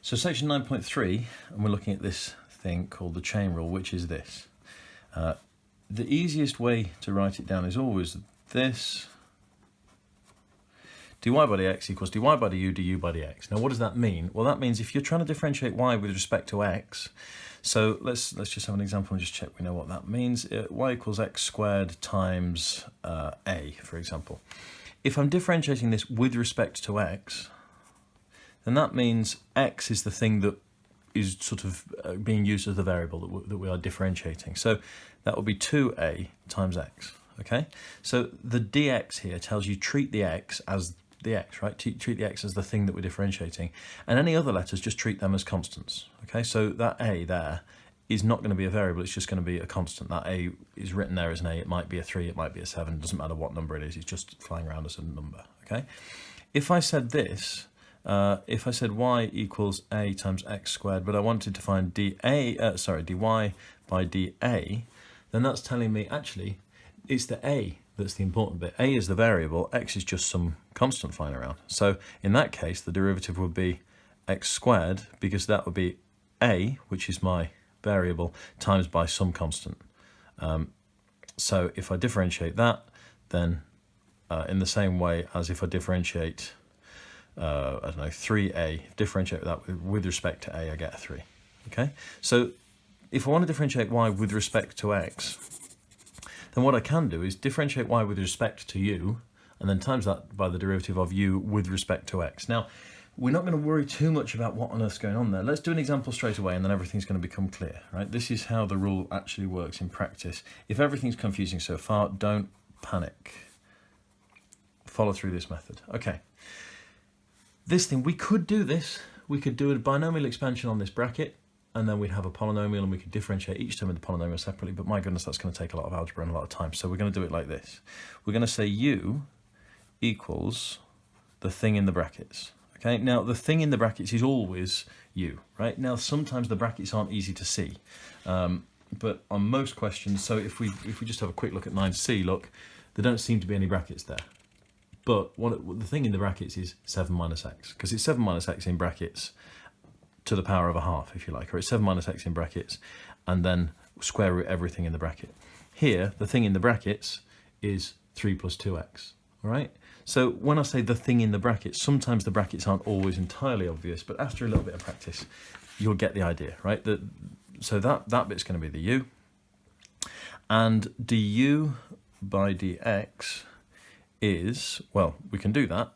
So section 9.3, and we're looking at this thing called the chain rule, which is this. The easiest way to write it down is always this. dy by dx equals dy by du by dx. Now what does that mean? Well, that means if you're trying to differentiate y with respect to x, so let's just have an example and just check we know what that means. Y equals x squared times a, for example. If I'm differentiating this with respect to x, then that means x is the thing that is sort of being used as the variable that we are differentiating. So that will be 2a times x, okay? So the dx here tells you treat the x as the x, right? Treat the x as the thing that we're differentiating. And any other letters, just treat them as constants, okay? So that a there is not going to be a variable, it's just going to be a constant. That a is written there as an a, it might be a 3, it might be a 7, it doesn't matter what number it is, it's just flying around as a number, okay? If I said this, if I said y equals a times x squared, but I wanted to find dy by dA, then that's telling me actually it's the a that's the important bit. A is the variable, x is just some constant flying around. So in that case, the derivative would be x squared, because that would be a, which is my variable, times by some constant. So if I differentiate that, then in the same way as if I differentiate I don't know, 3a, differentiate that with respect to a, I get a 3. Okay, so if I want to differentiate y with respect to x, then what I can do is differentiate y with respect to u, and then times that by the derivative of u with respect to x. Now, we're not going to worry too much about what on earth's going on there. Let's do an example straight away, and then everything's going to become clear, right? This is how the rule actually works in practice. If everything's confusing so far, don't panic. Follow through this method. Okay. This thing, we could do this. We could do a binomial expansion on this bracket, and then we'd have a polynomial, and we could differentiate each term of the polynomial separately, but my goodness, that's going to take a lot of algebra and a lot of time. So we're going to do it like this. We're going to say u equals the thing in the brackets. Okay, now the thing in the brackets is always u, right? Now sometimes the brackets aren't easy to see, but on most questions, so if we just have a quick look at 9c, look, there don't seem to be any brackets there. But the thing in the brackets is 7 minus x, because it's 7 minus x in brackets to the power of a half, if you like, or it's 7 minus x in brackets, and then square root everything in the bracket. Here, the thing in the brackets is 3 plus 2x, all right? So when I say the thing in the brackets, sometimes the brackets aren't always entirely obvious, but after a little bit of practice, you'll get the idea, right? So that bit's going to be the u, and du by dx is, well, we can do that.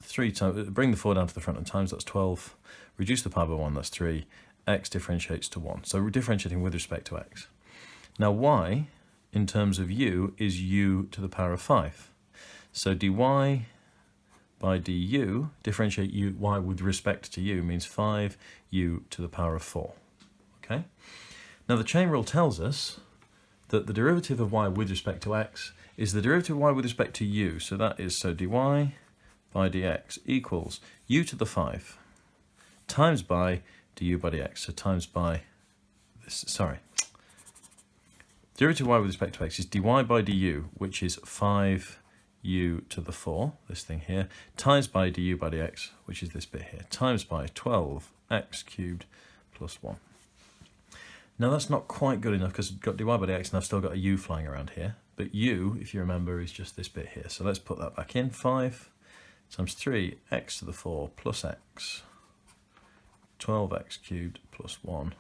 3 times, bring the 4 down to the front and times, that's 12. Reduce the power by 1, that's 3. X differentiates to 1. So we're differentiating with respect to x. Now y, in terms of u, is u to the power of 5. So dy by du, differentiate y with respect to u, means 5u to the power of 4. Okay? Now the chain rule tells us that the derivative of y with respect to x is the derivative of y with respect to u. So that is, so dy by dx equals u to the 5 times by du by dx. So times by this, sorry. Derivative of y with respect to x is dy by du, which is 5u to the 4, this thing here, times by du by dx, which is this bit here, times by 12x cubed plus 1. Now that's not quite good enough because I've got dy by dx and I've still got a u flying around here. But u, if you remember, is just this bit here. So let's put that back in. 5 times 3x to the 4 plus x, 12x cubed plus 1.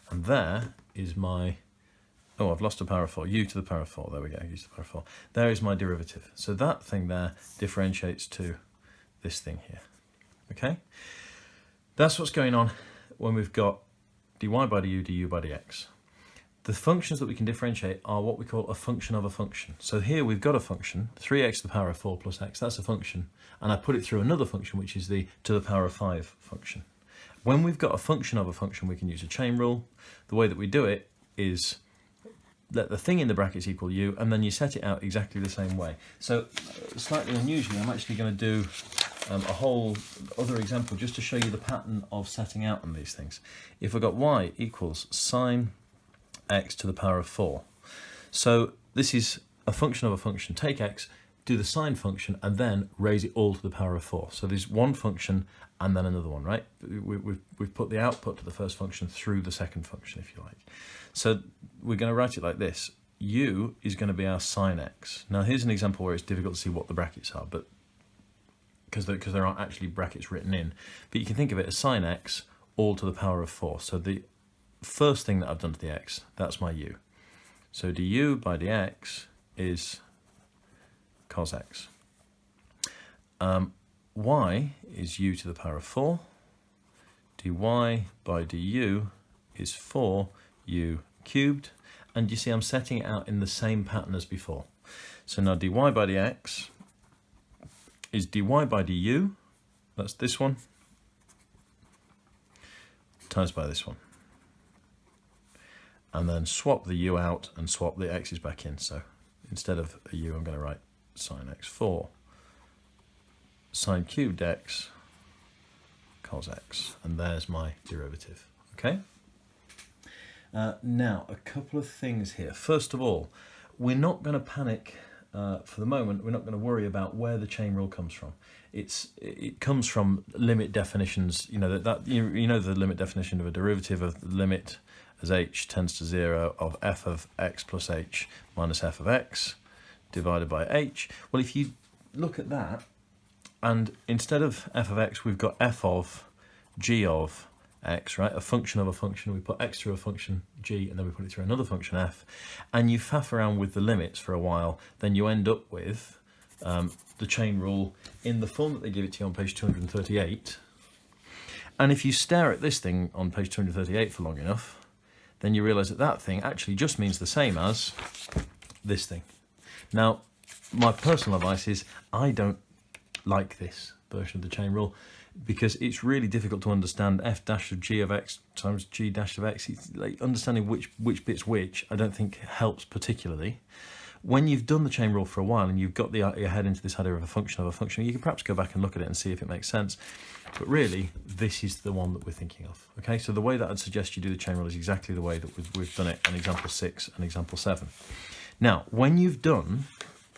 And there is my, oh, I've lost a power of 4, u to the power of 4. There we go, u to the power of 4. There is my derivative. So that thing there differentiates to this thing here. Okay? That's what's going on when we've got dy by du by dx. The functions that we can differentiate are what we call a function of a function. So here we've got a function, 3x to the power of 4 plus x, that's a function. And I put it through another function, which is the to the power of 5 function. When we've got a function of a function, we can use a chain rule. The way that we do it is let the thing in the brackets equal u, and then you set it out exactly the same way. So slightly unusually, I'm actually going to do a whole other example just to show you the pattern of setting out on these things. If I've got y equals sine x to the power of 4. So this is a function of a function. Take x, do the sine function and then raise it all to the power of 4. So there's one function and then another one, right? We've put the output to the first function through the second function, if you like. So we're going to write it like this. U is going to be our sine x. Now here's an example where it's difficult to see what the brackets are, but because there aren't actually brackets written in. But you can think of it as sine x all to the power of 4. So the first thing that I've done to the x, that's my u. So du by dx is cos x. Y is u to the power of 4. dy by du is 4u cubed. And you see I'm setting it out in the same pattern as before. So now dy by dx is dy by du, that's this one, times by this one. And then swap the u out and swap the x's back in. So instead of a u, I'm going to write sine x 4 sine cubed x cos x. And there's my derivative. Okay? Now, a couple of things here. First of all, we're not going to panic for the moment. We're not going to worry about where the chain rule comes from. It comes from limit definitions. You know you know the limit definition of a derivative of the limit as h tends to 0 of f of x plus h minus f of x divided by h. Well, if you look at that, and instead of f of x, we've got f of g of x, right? A function of a function. We put x through a function g, and then we put it through another function f, and you faff around with the limits for a while, then you end up with the chain rule in the form that they give it to you on page 238. And if you stare at this thing on page 238 for long enough, then you realise that that thing actually just means the same as this thing. Now, my personal advice is I don't like this version of the chain rule, because it's really difficult to understand f dash of g of x times g dash of x. It's like understanding which bit's which, I don't think helps particularly. When you've done the chain rule for a while and you've got your head into this idea of a function, you can perhaps go back and look at it and see if it makes sense. But really, this is the one that we're thinking of. Okay, so the way that I'd suggest you do the chain rule is exactly the way that we've done it in example 6 and example 7. Now, when you've done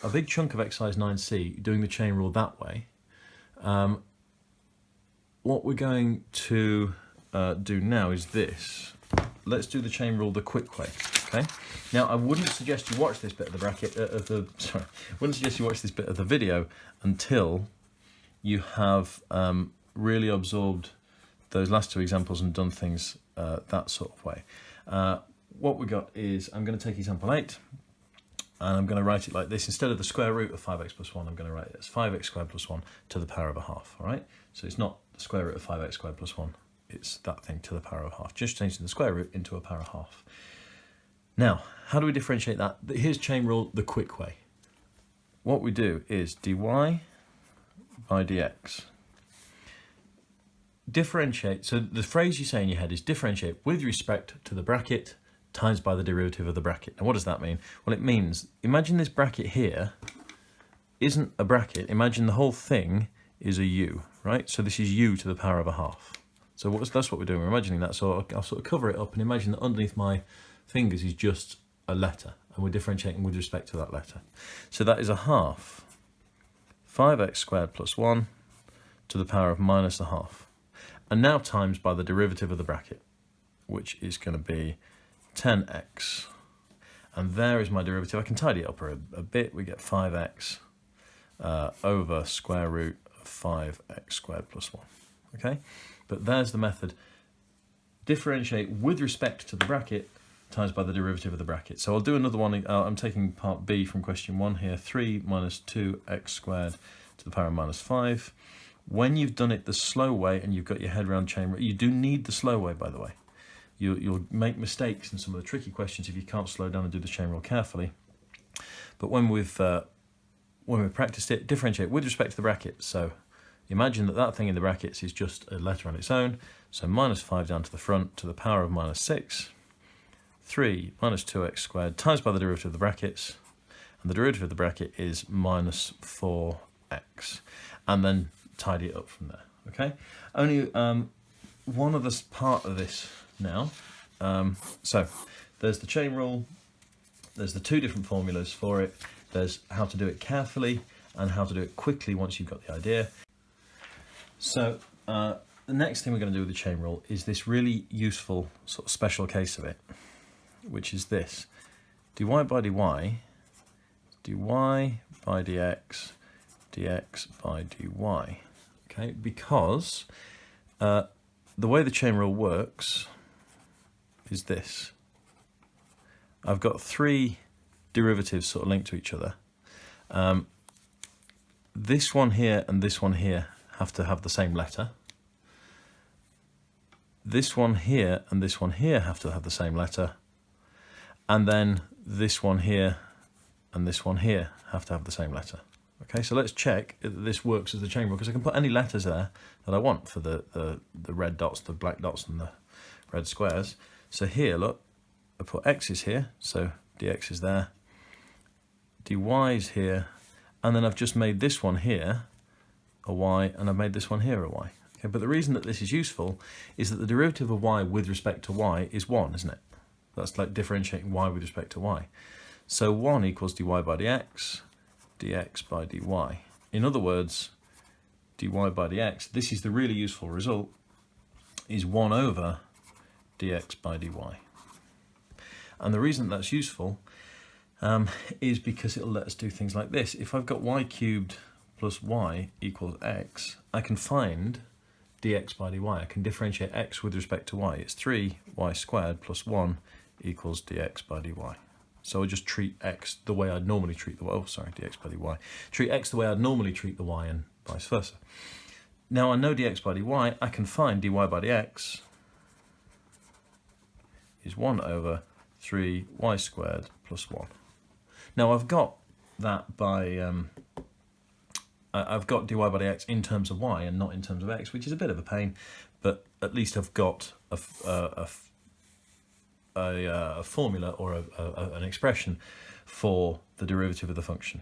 a big chunk of exercise 9c, doing the chain rule that way, what we're going to do now is this. Let's do the chain rule the quick way. Okay. Now, I wouldn't suggest you watch this bit of the bracket wouldn't suggest you watch this bit of the video until you have really absorbed those last two examples and done things that sort of way. What we got is, I'm going to take example 8. And I'm going to write it like this. Instead of the square root of 5x plus 1, I'm going to write it as 5x squared plus 1 to the power of a half. All right? So it's not the square root of 5x squared plus 1. It's that thing to the power of a half. Just changing the square root into a power of half. Now, how do we differentiate that? Here's chain rule the quick way. What we do is dy by dx. Differentiate. So the phrase you say in your head is differentiate with respect to the bracket times by the derivative of the bracket. Now, what does that mean? Well, it means, imagine this bracket here isn't a bracket. Imagine the whole thing is a u, right? So this is u to the power of a half. So that's what we're doing. We're imagining that. So I'll sort of cover it up and imagine that underneath my fingers is just a letter, and we're differentiating with respect to that letter. So that is a half 5x squared plus 1 to the power of minus a half. And now times by the derivative of the bracket, which is going to be 10x, and there is my derivative. I can tidy it up a bit. We get 5x over square root of 5x squared plus 1. Okay, but there's the method. Differentiate with respect to the bracket times by the derivative of the bracket. So I'll do another one. I'm taking part B from question 1 here. 3 minus 2x squared to the power of minus 5. When you've done it the slow way and you've got your head around chain rule, you do need the slow way, by the way. You'll make mistakes in some of the tricky questions if you can't slow down and do the chain rule carefully. But when we've practiced it, differentiate with respect to the bracket. So imagine that thing in the brackets is just a letter on its own. So minus 5 down to the front to the power of minus 6. 3 minus 2x squared times by the derivative of the brackets. And the derivative of the bracket is minus 4x. And then tidy it up from there. Okay? Only one other part of this now. So there's the chain rule, there's the two different formulas for it, there's how to do it carefully, and how to do it quickly once you've got the idea. So the next thing we're going to do with the chain rule is this really useful sort of special case of it, which is this: dy by dy, dy by dx, dx by dy. Okay, because the way the chain rule works is this. I've got three derivatives sort of linked to each other. This one here and this one here have to have the same letter. This one here and this one here have to have the same letter. And then this one here and this one here have to have the same letter. Okay, so let's check that this works as the chain rule, because I can put any letters there that I want for the red dots, the black dots and the red squares. So here, look, I put x's here, so dx is there, dy is here, and then I've just made this one here a y, and I've made this one here a y. Okay, but the reason that this is useful is that the derivative of y with respect to y is 1, isn't it? That's like differentiating y with respect to y. So 1 equals dy by dx, dx by dy. In other words, dy by dx, this is the really useful result, is 1 over dx by dy. And the reason that's useful is because it'll let us do things like this. If I've got y cubed plus y equals x, I can find dx by dy. I can differentiate x with respect to y. It's 3y squared plus 1 equals dx by dy. So I just treat x the way I'd normally treat the y. Oh, sorry, dx by dy. Treat x the way I'd normally treat the y and vice versa. Now I know dx by dy, I can find dy by dx is 1 over 3y squared plus 1. Now I've got that by, I've got dy by dx in terms of y and not in terms of x, which is a bit of a pain, but at least I've got a formula or an expression for the derivative of the function.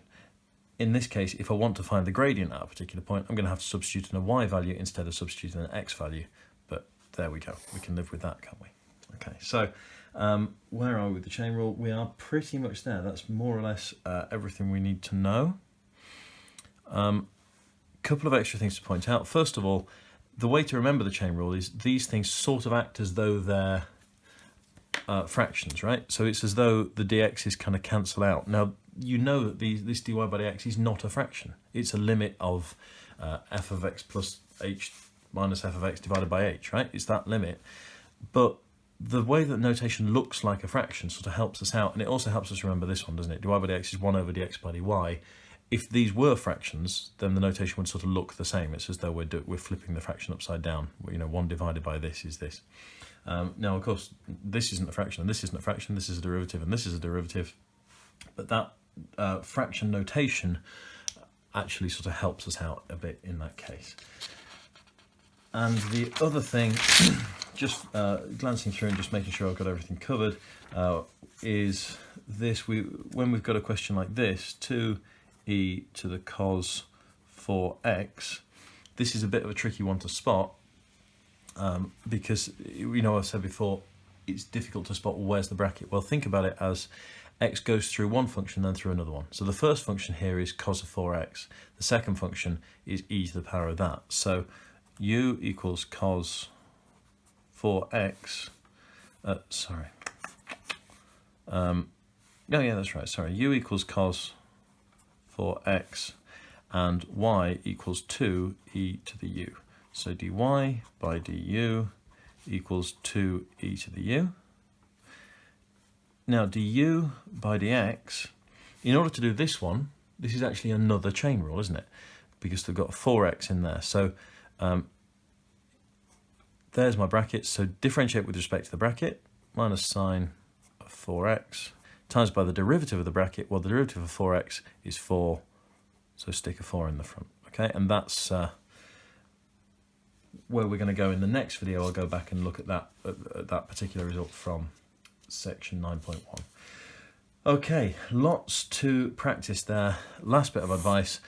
In this case, if I want to find the gradient at a particular point, I'm going to have to substitute in a y value instead of substituting an x value, but there we go. We can live with that, can't we? Okay, so where are we with the chain rule? We are pretty much there. That's more or less everything we need to know. Couple of extra things to point out. First of all, the way to remember the chain rule is these things sort of act as though they're fractions, right? So it's as though the dx's kind of cancel out. Now, you know that this dy by dx is not a fraction. It's a limit of f of x plus h minus f of x divided by h, right? It's that limit. But the way that notation looks like a fraction sort of helps us out, and it also helps us remember this one, doesn't it? Dy by dx is 1 over dx by dy. If these were fractions, then the notation would sort of look the same. It's as though we're flipping the fraction upside down. You know, 1 divided by this is this. Now, of course, this isn't a fraction, and this isn't a fraction. This is a derivative, and this is a derivative. But that fraction notation actually sort of helps us out a bit in that case. And the other thing, just glancing through and just making sure I've got everything covered, is this. When we've got a question like this, 2e to the cos 4x, this is a bit of a tricky one to spot because, you know, I've said before, it's difficult to spot where's the bracket. Well, think about it as x goes through one function, then through another one. So the first function here is cos of 4x. The second function is e to the power of that. So u equals cos 4x, sorry. Oh yeah, that's right, sorry. U equals cos 4x and y equals 2e to the u. So dy by du equals 2e to the u. Now du by dx, in order to do this one, this is actually another chain rule, isn't it? Because they've got 4x in there. So there's my bracket. So differentiate with respect to the bracket, minus sine of 4x, times by the derivative of the bracket. Well, the derivative of 4x is 4, so stick a 4 in the front. Okay, and that's where we're going to go in the next video. I'll go back and look at that particular result from section 9.1. Okay, lots to practice there. Last bit of advice,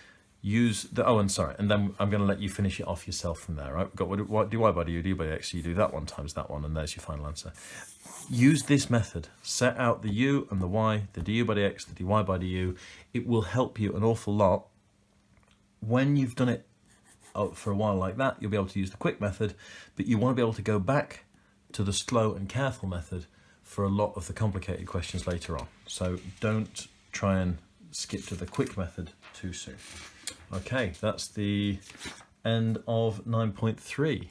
use the, oh, and sorry, and then I'm going to let you finish it off yourself from there, right? We've got what dy by du, d by dx, so you do that one times that one, and there's your final answer. Use this method. Set out the u and the y, the du by dx, the dy by du. It will help you an awful lot when you've done it for a while like that, you'll be able to use the quick method, but you want to be able to go back to the slow and careful method for a lot of the complicated questions later on. So don't try and skip to the quick method too soon. Okay, that's the end of 9.3.